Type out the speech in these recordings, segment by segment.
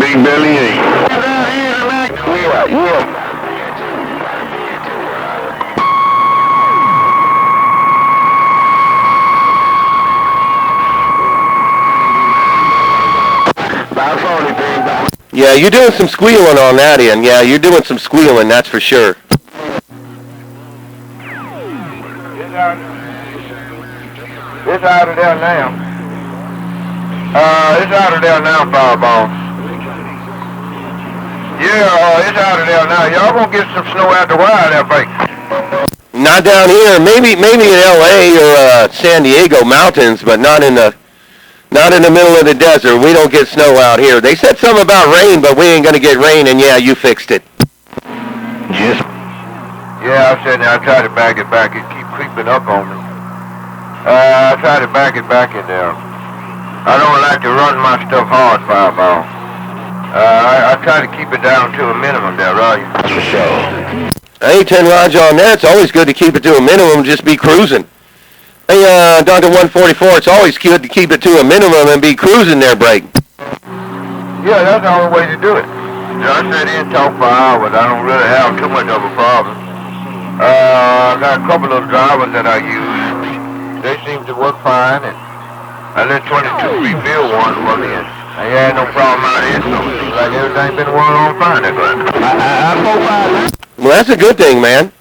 Big Belly 8. Yeah. Yeah, you're doing some squealing on that end. Yeah, you're doing some squealing, that's for sure. It's out of there now. It's out of there now, Fireball. Yeah, it's out of there now. Y'all gonna get some snow out the wire there, Frank. Not down here. Maybe in L.A. or San Diego mountains, but not in the middle of the desert. We don't get snow out here. They said something about rain, but we ain't gonna get rain. And yeah, you fixed it. Yes. Yeah, I said I tried to back it back. It keep creeping up on me. I tried to back it back in there. I don't like to run my stuff hard, Fireball. I try to keep it down to a minimum there, right? For sure. Hey, 10 Roger on that. It's always good to keep it to a minimum, just be cruising. Hey, Dr. 144, it's always good to keep it to a minimum and be cruising there, Break. Yeah, that's the only way to do it. I sit in and talk for hours. I don't really have too much of a problem. I got a couple of drivers that I use. They seem to work fine, and I let 22 rebuild one for me, and I had no problem out here, so it seems like everything's been working on fine. Well, that's a good thing, man.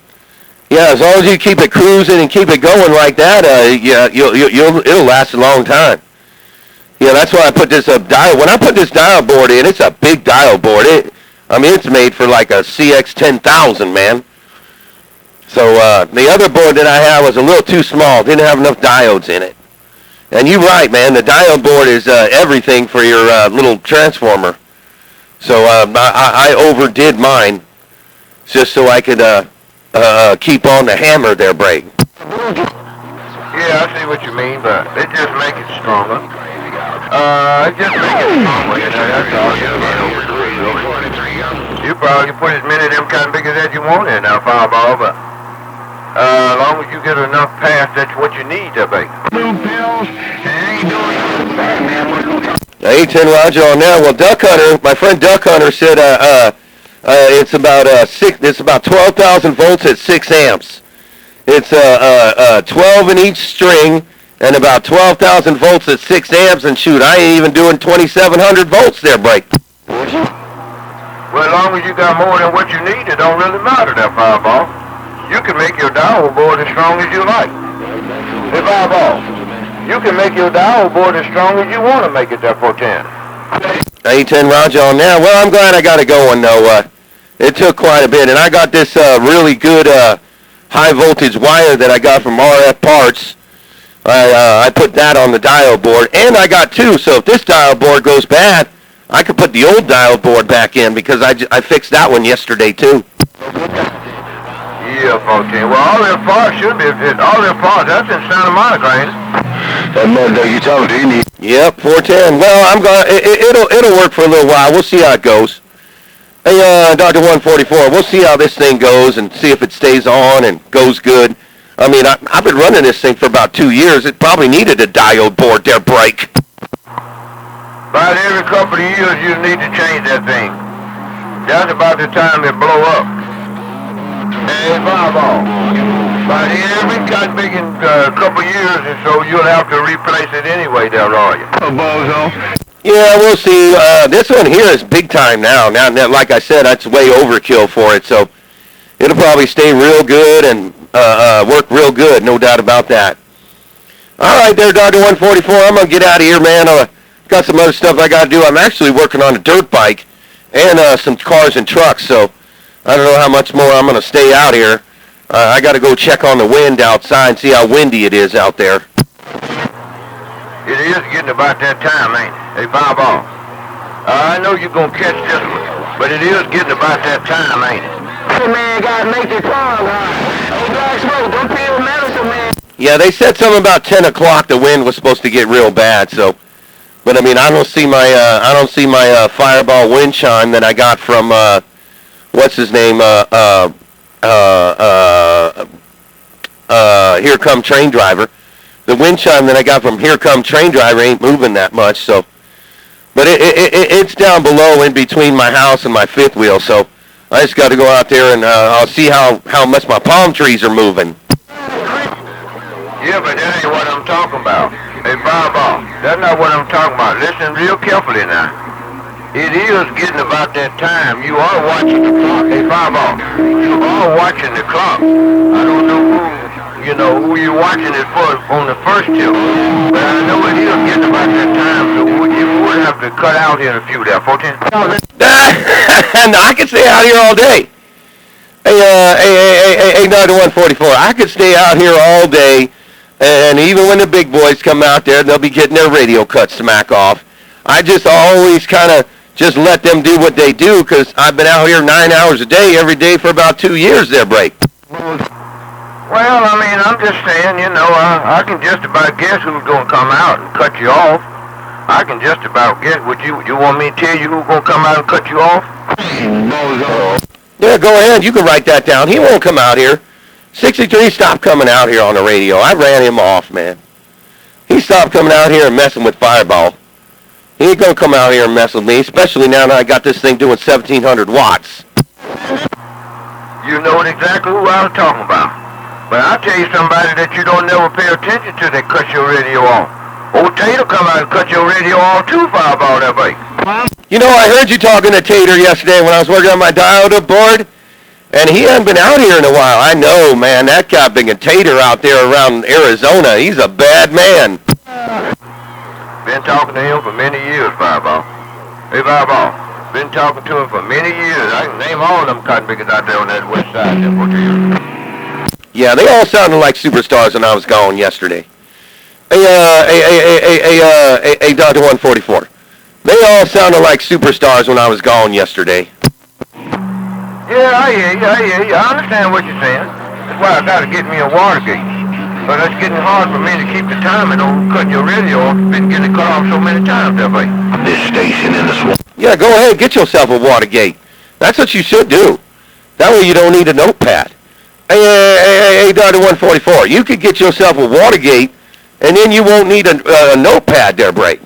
Yeah, as long as you keep it cruising and keep it going like that, yeah, it'll last a long time. Yeah, that's why I put this dial. When I put this dial board in, it's a big dial board. It's made for like a CX-10,000, man. So the other board that I had was a little too small. Didn't have enough diodes in it. And you're right, man. The dial board is everything for your little transformer. So I overdid mine just so I could keep on the hammer there, Break. Yeah, I see what you mean, but it just make it stronger. It just make it stronger, you know, that's all. You probably put as many of them kind of big as that you want in now, Fireball, but as long as you get enough pass, that's what you need to be. Blue pills, ain't doing bad, man. Hey, 10 Roger on there. Well, Duck Hunter, my friend Duck Hunter said it's about 12,000 volts at 6 amps. It's 12 in each string and about 12,000 volts at 6 amps. And shoot, I ain't even doing 2,700 volts there, Break. Well, as long as you got more than what you need, it don't really matter, that Fireball. You can make your dial board as strong as you like. Hey, Fireball, you can make your dial board as strong as you want to make it there for 10. Hey, 10 Roger on there. Well, I'm glad I got it going, though. It took quite a bit, and I got this really good high voltage wire that I got from RF Parts. I put that on the dial board, and I got two, so if this dial board goes bad, I could put the old dial board back in because I fixed that one yesterday, too. Yeah, 14. Well, all their parts should be, all their parts, that's in Santa Monica, ain't it? That mother you told me. Yep, 410. Well, I'm going. It'll work for a little while. We'll see how it goes. Hey, Dr. 144, we'll see how this thing goes and see if it stays on and goes good. I mean, I've been running this thing for about 2 years. It probably needed a diode board there, Break. About every couple of years, you need to change that thing. That's about the time it blow up. Hey, Fireball. About every couple of years or so, you'll have to replace it anyway there, are you? Bozo. Yeah, we'll see. This one here is big time now. Now, like I said, that's way overkill for it, so it'll probably stay real good and work real good, no doubt about that. All right there, Dr. 144, I'm going to get out of here, man. Got some other stuff I got to do. I'm actually working on a dirt bike and some cars and trucks, so I don't know how much more I'm going to stay out here. I got to go check on the wind outside and see how windy it is out there. It is getting about that time, ain't it? Hey, Fireball. I know you're going to catch this one, but it is getting about that time, ain't it? Hey, man, gotta make your car right. Hey, Black Smoke, don't feel medicine, man. Yeah, they said something about 10 o'clock the wind was supposed to get real bad, so. But I mean, I don't see my Fireball wind chime that I got from what's his name? Here Come Train Driver. The wind chime that I got from Here Come Train Driver ain't moving that much, so. But it it's down below in between my house and my fifth wheel, so I just got to go out there and I'll see how much my palm trees are moving. Yeah, but that ain't what I'm talking about. Hey, Fireball, that's not what I'm talking about. Listen real carefully now. It is getting about that time. You are watching the clock. Hey, Fireball, you are watching the clock. I don't know who you're watching it for on the first tip. But I know it is getting about that time, so you would have to cut out here in a few there, 14. No, I can stay out here all day. Hey, 9144, I could stay out here all day. And even when the big boys come out there, they'll be getting their radio cut smack off. I just always kind of just let them do what they do because I've been out here 9 hours a day every day for about 2 years there, Break. Well, I mean, I'm just saying, I can just about guess who's going to come out and cut you off. I can just about guess. You want me to tell you who's going to come out and cut you off? Yeah, go ahead. You can write that down. He won't come out here. 63 stopped coming out here on the radio. I ran him off, man. He stopped coming out here and messing with Fireball. He ain't going to come out here and mess with me, especially now that I got this thing doing 1,700 watts. You know exactly who I was talking about. But I'll tell you somebody that you don't never pay attention to that cuts your radio off. Old Tater come out and cut your radio off too, Fireball, that way. You know, I heard you talking to Tater yesterday when I was working on my diode board. And he hadn't been out here in a while. I know, man. That guy being a Tater out there around Arizona, he's a bad man. Been talking to him for many years, Fireball. Hey, Fireball. Been talking to him for many years. I can name all of them cotton pickers out there on that west side. Yeah, they all sounded like superstars when I was gone yesterday. Hey, Dr. 144. They all sounded like superstars when I was gone yesterday. Yeah, I hear you. I understand what you're saying. That's why I gotta get me a Watergate. But it's getting hard for me to keep the time and don't cut your radio off. Been getting cut off so many times that way. This station in the swamp. Yeah, go ahead, get yourself a Watergate. That's what you should do. That way you don't need a notepad. Hey, Dr. 144, you could get yourself a Watergate, and then you won't need a notepad there, Bray.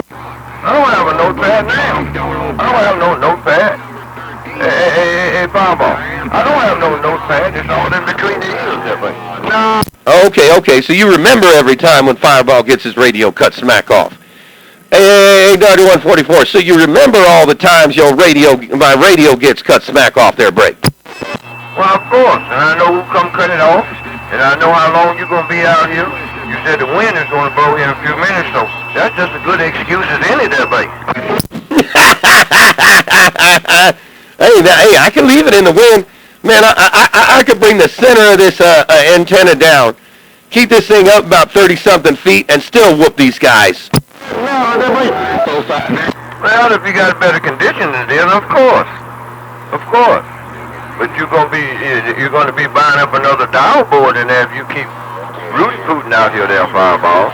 I don't have a notepad now. I don't have no notepad. Hey, Fireball. I don't have no notepad. It's all in between the ears that way. No. Okay, so you remember every time when Fireball gets his radio cut smack off. Hey, Dr. 144, so you remember all the times my radio gets cut smack off there, Bray? Well, of course. And I know who come cut it off. And I know how long you're going to be out here. You said the wind is going to blow here in a few minutes, so that's just as good an excuse as any there, Bray. Hey, I can leave it in the wind. Man, I could bring the center of this antenna down, keep this thing up about 30-something feet, and still whoop these guys. Well, if you got better conditions then, of course. But you're going to be buying up another dial board in there if you keep rootin' out here there, Fireball.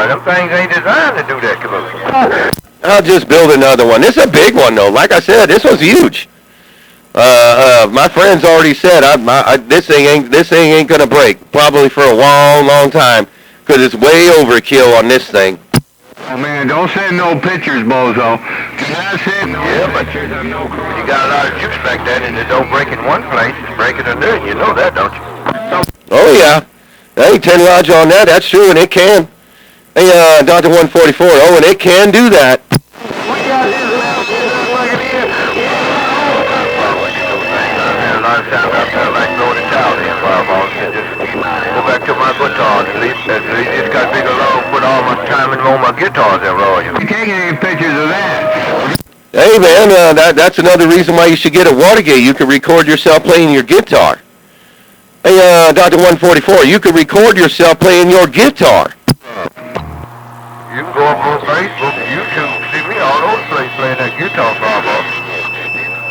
Them things ain't designed to do that, Kaboom. I'll just build another one. This is a big one, though. Like I said, this one's huge. My friends already said this thing ain't gonna break probably for a long time because it's way overkill on this thing. Oh man, don't send no pictures, Bozo. But you got a lot of juice back there, and it don't break in one place, it's breaking another. You know that, don't you? Oh yeah, I ain't 10 Roger on that. That's true, and it can. Hey, Dr. 144. Oh, and it can do that. Go back to my guitar and leave. It's got big along, put all my time and on my guitars there, Roy. You can't get any pictures of that. Hey man, that's another reason why you should get a Watergate. You can record yourself playing your guitar. Hey, Dr. 144, you can record yourself playing your guitar. You can go up on Facebook and YouTube and see me all over the place playing that guitar, Bravo.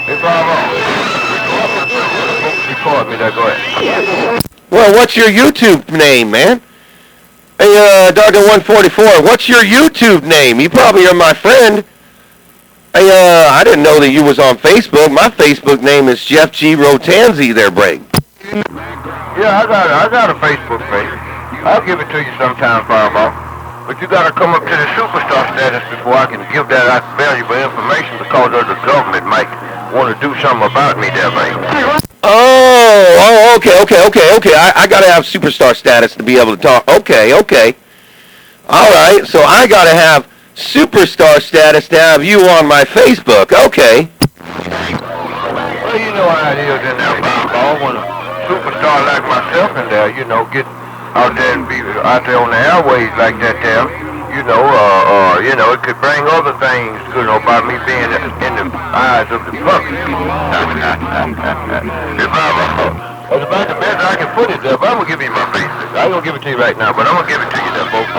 Hey, Bravo. Record me there, go ahead. Well, what's your YouTube name, man? Hey, Dr. 144, what's your YouTube name? You probably are my friend. Hey, I didn't know that you was on Facebook. My Facebook name is Jeff G. Rotanzi there, Bray. Yeah, I got a Facebook page. I'll give it to you sometime, Fireball. But you gotta come up to the superstar status before I can give that out valuable information because of the government might want to do something about me there, baby. Okay. I gotta have superstar status to be able to talk. Okay. All right, so I gotta have superstar status to have you on my Facebook. Okay. Well, you know how it is in there, Bob. When a superstar like myself in there, you know, get out there and be out there on the airways like that there, you know, it could bring other things, you know, about me being in the eyes of the public. That's about the best I can put it there, but I'm going to give you my Facebook. I ain't going to give it to you right now, but I'm going to give it to you there, folks.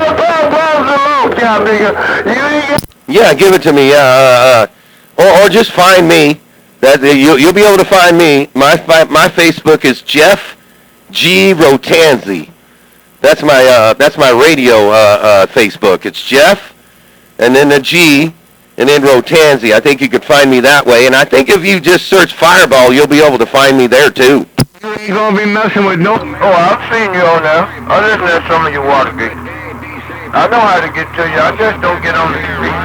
Yeah, give it to me. Or just find me. That you'll be able to find me. My Facebook is Jeff G. Rotanzi. That's my radio Facebook. It's Jeff, and then the G, and then Rotanzi. I think you could find me that way. And I think if you just search Fireball, you'll be able to find me there too. You ain't gonna be messing with no. Oh, I've seen you on there. I listen to some of your Watergate. I know how to get to you. I just don't get on the street.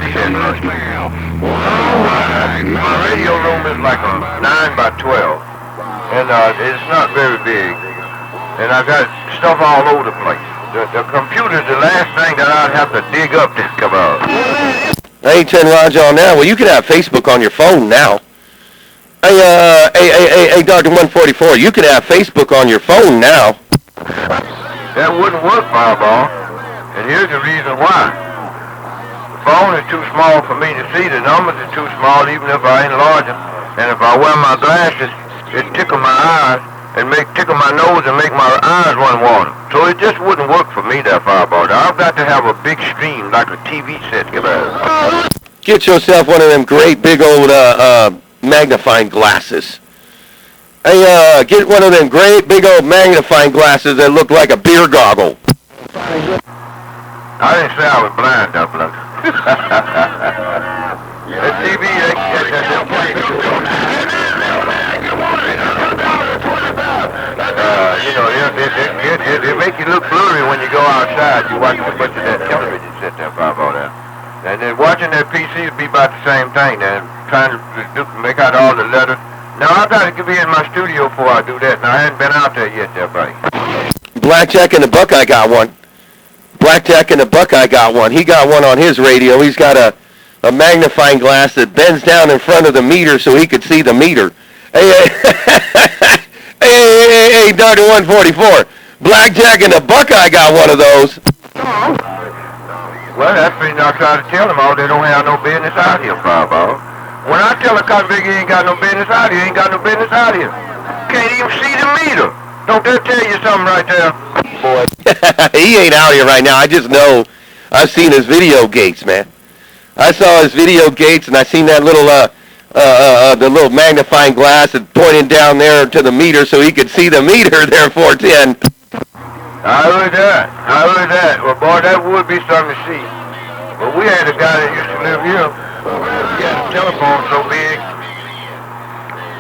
My radio room is like a 9 by 12, and it's not very big. And I got stuff all over the place. The computer's the last thing that I'd have to dig up to come out. Hey, 10 Roger on now. Well, you can have Facebook on your phone now. Hey, Dr. 144, you can have Facebook on your phone now. That wouldn't work, Fireball. And here's the reason why. The phone is too small for me to see. The numbers are too small, even if I enlarge them. And if I wear my glasses, it tickle my eyes and tickle my nose and make my eyes run water. So it just wouldn't work for me, that Fireball. I've got to have a big screen like a TV set. Get yourself one of them great big old magnifying glasses. Hey, get one of them great big old magnifying glasses that look like a beer goggle. I didn't say I was blind, though, blood. The TV, you know, it make you look blurry when you go outside. You watch a bunch of that television set there, Fireball, there. And then watching that PC would be about the same thing, then trying to make out all the letters. Now, I got to be in my studio before I do that. Now, I hadn't been out there yet, there, buddy. Blackjack and the Buckeye got one. Blackjack and the Buckeye got one. He got one on his radio. He's got a magnifying glass that bends down in front of the meter so he could see the meter. Hey, Dr. 144. Blackjack and the Buckeye got one of those. Well, that's the reason I try to tell them all they don't have no business out here, Fireball. When I tell a convict he ain't got no business out here, he ain't got no business out here. Can't even see the meter. Don't that tell you something right there? Boy. He ain't out here right now. I just know I've seen his video gates, man. I saw his video gates, and I seen that little the little magnifying glass and pointing down there to the meter so he could see the meter there, 410. I heard that. Well, boy, that would be something to see. But we had a guy that used to live here. He had a telephone so big,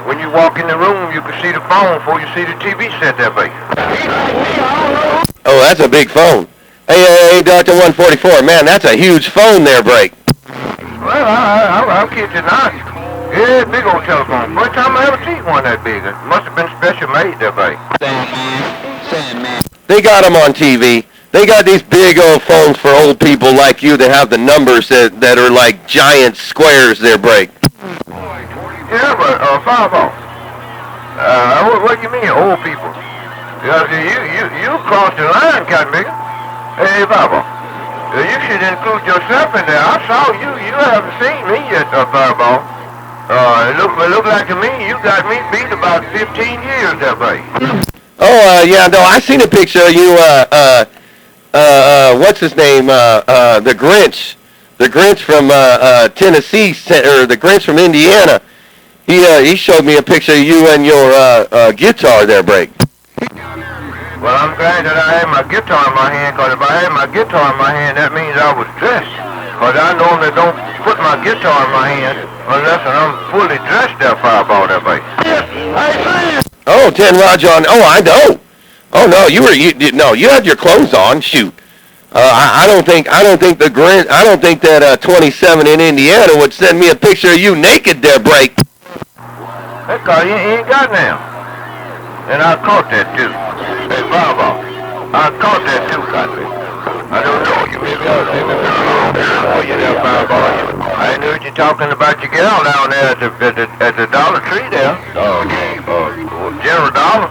when you walk in the room, you can see the phone before you see the TV set there, baby. Oh, that's a big phone. Hey, Dr. 144, man, that's a huge phone there, Break. Well, I'll keep it nice. Yeah, big old telephone. First time I ever seen one that big. It must have been special made there, baby. They got them on TV. They got these big old phones for old people like you that have the numbers that are like giant squares there, Break. Yeah, but, Fireball, what do you mean, old people? You crossed the line, Captain Bigger. Hey, Fireball, you should include yourself in there. I saw you. You haven't seen me yet, Fireball. It look like to me you got me beat about 15 years there, buddy. Oh, yeah, no, I seen a picture of you, what's his name, the Grinch. The Grinch from Tennessee, or the Grinch from Indiana. He showed me a picture of you and your guitar there, Break. Well, I'm glad that I had my guitar in my hand, because if I had my guitar in my hand, that means I was dressed. Because I normally don't put my guitar in my hand unless I'm fully dressed there, Fireball, that way. Oh, 10 Roger on. Oh, I know. Oh, no, you had your clothes on. Shoot. I don't think that 27 in Indiana would send me a picture of you naked there, Break. That car he ain't got now. And I caught that too. Hey, Bob, I caught that too, country. I don't know you, maybe I was you there, Bob. I knew you talking about your gal down there at the Dollar Tree there. General Dollar.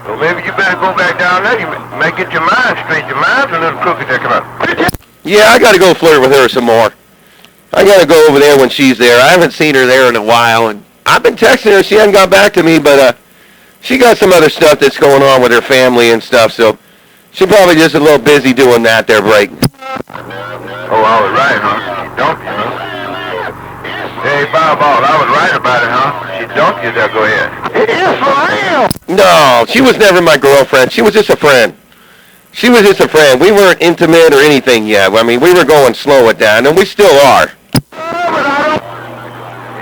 Well, maybe you better go back down there. You may get your mind straight. Your mind's a little crooked there, come on. Yeah, I got to go flirt with her some more. I got to go over there when she's there. I haven't seen her there in a while, and I've been texting her. She hasn't got back to me, but she got some other stuff that's going on with her family and stuff, so she's probably just a little busy doing that there, Break. Oh, I was right, huh? Don't you, huh? Hey, Bob, I was right about it, huh? She dumped you there, go ahead. It is for real! No, she was never my girlfriend. She was just a friend. She was just a friend. We weren't intimate or anything yet. I mean, we were going slow at that, and we still are.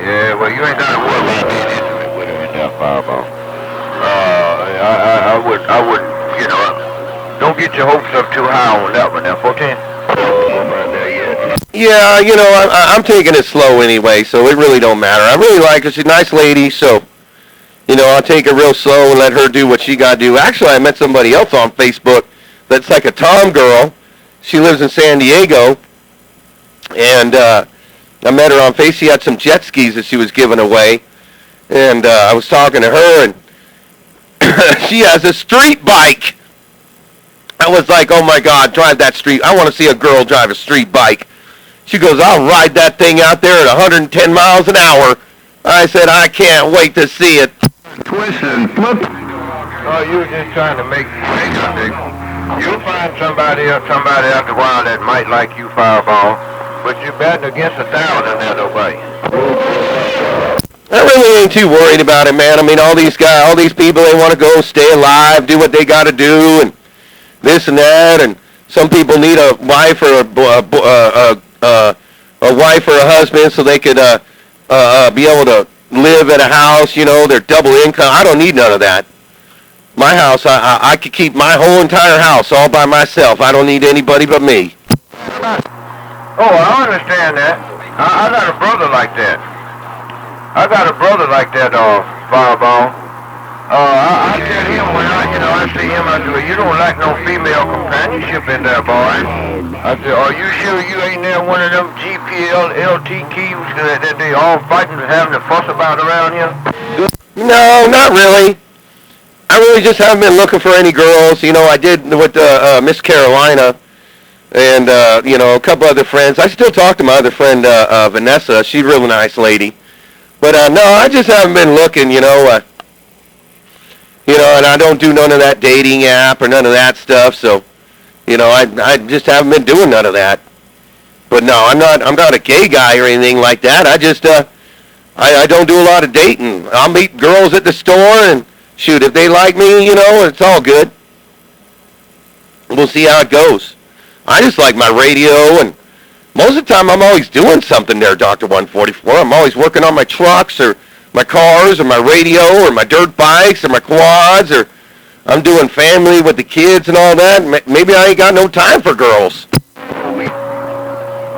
Yeah, well, you ain't got to worry about being intimate with her in that fireball. I would, you know, don't get your hopes up too high on that one now, 14. Yeah, you know, I'm taking it slow anyway, so it really don't matter. I really like her. She's a nice lady, so, you know, I'll take it real slow and let her do what she got to do. Actually, I met somebody else on Facebook that's like a Tom girl. She lives in San Diego, and I met her on Facebook. She had some jet skis that she was giving away, and I was talking to her, and she has a street bike. I was like, oh, my God, drive that street. I want to see a girl drive a street bike. She goes, I'll ride that thing out there at 110 miles an hour. I said, I can't wait to see it. Twist and flip. Oh, you were just trying to make a big. You'll find somebody after a while that might like you, Fireball, but you're batting against 1,000 there, nobody. I really ain't too worried about it, man. I mean, all these people, they want to go stay alive, do what they got to do, and this and that, and some people need a wife or a wife or a husband so they could be able to live at a house, you know, they're double income. I don't need none of that. My house, I could keep my whole entire house all by myself. I don't need anybody but me. Oh, I understand that. I got a brother like that. Fireball. I tell him when I see him, I say, you don't like no female companionship in there, boy. I said, are you sure you ain't there one of them GPL LT keys that they all fighting and having to fuss about around here? No, not really. I really just haven't been looking for any girls. You know, I did with Miss Carolina and, you know, a couple other friends. I still talk to my other friend, Vanessa. She's a real nice lady. But, no, I just haven't been looking, you know, and I don't do none of that dating app or none of that stuff. So, you know, I just haven't been doing none of that. But no, I'm not a gay guy or anything like that. I just, I don't do a lot of dating. I'll meet girls at the store and shoot, if they like me, you know, it's all good. We'll see how it goes. I just like my radio, and most of the time I'm always doing something there, Dr. 144. I'm always working on my trucks or my cars or my radio or my dirt bikes or my quads, or I'm doing family with the kids and all that. Maybe I ain't got no time for girls.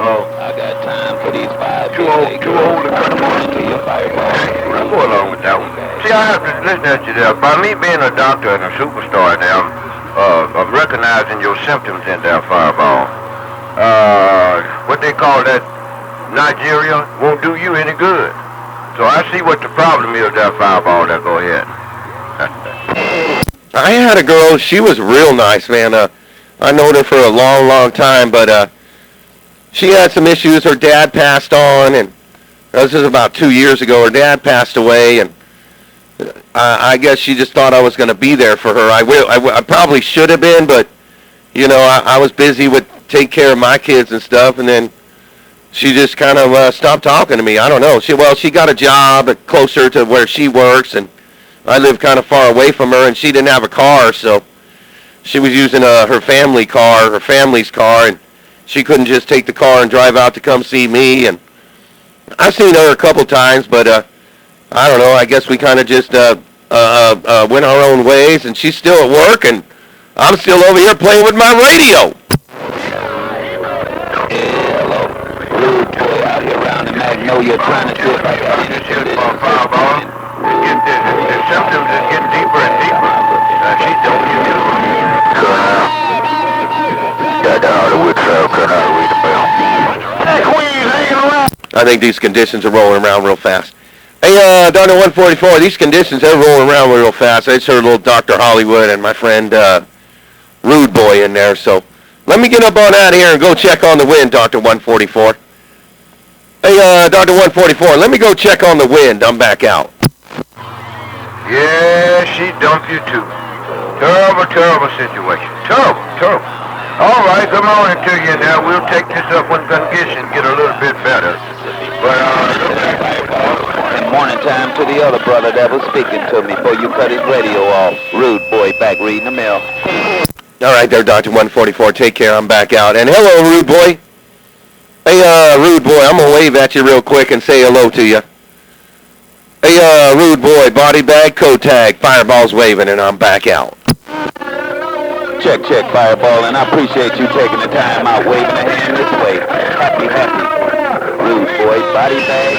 Oh, I got time for these 5 too old to cut one to your fireball. I'll go along with that one. See, I have to listen at you there. By me being a doctor and a superstar now, of recognizing your symptoms in there, Fireball, what they call that Nigeria won't do you any good. So I see what the problem is there, Fireball. There, go ahead. I had a girl, she was real nice, man. I known her for a long, long time, but she had some issues. Her dad passed on, and this was about 2 years ago. Her dad passed away, and I guess she just thought I was going to be there for her. I probably should have been, but, you know, I was busy with taking care of my kids and stuff, and then she just kind of stopped talking to me. I don't know. She got a job closer to where she works, and I live kind of far away from her, and she didn't have a car, so she was using her family's car, and she couldn't just take the car and drive out to come see me. And I've seen her a couple times, but I don't know. I guess we kind of just went our own ways, and she's still at work, and I'm still over here playing with my radio. know you're trying to sit back out in Just the hit condition. for a fireball. The symptoms is getting deeper and deeper. She don't get to it. Got down to the wood trail, couldn't read the bell. That queen's hanging around. I think these conditions are rolling around real fast. Hey, Dr. 144, these conditions, they're rolling around real fast. I just heard a little Dr. Hollywood and my friend Rude Boy in there, so let me get up on out of here and go check on the wind, Dr. 144. Hey, Dr. 144, let me go check on the wind. I'm back out. Yeah, she dumped you too. Terrible, terrible situation. Terrible, terrible. All right, come on into you now. We'll take this up when conditions get a little bit better. But, And morning time to the other brother that was speaking to me before you cut his radio off. Rude Boy back reading the mail. All right there, Dr. 144. Take care. I'm back out. And hello, Rude Boy. Hey, Rude Boy, I'm going to wave at you real quick and say hello to you. Hey, Rude Boy, body bag, code tag, fireball's waving, and I'm back out. Check, Fireball, and I appreciate you taking the time out waving a hand this way. Happy. Rude Boy, body bag.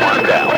One down.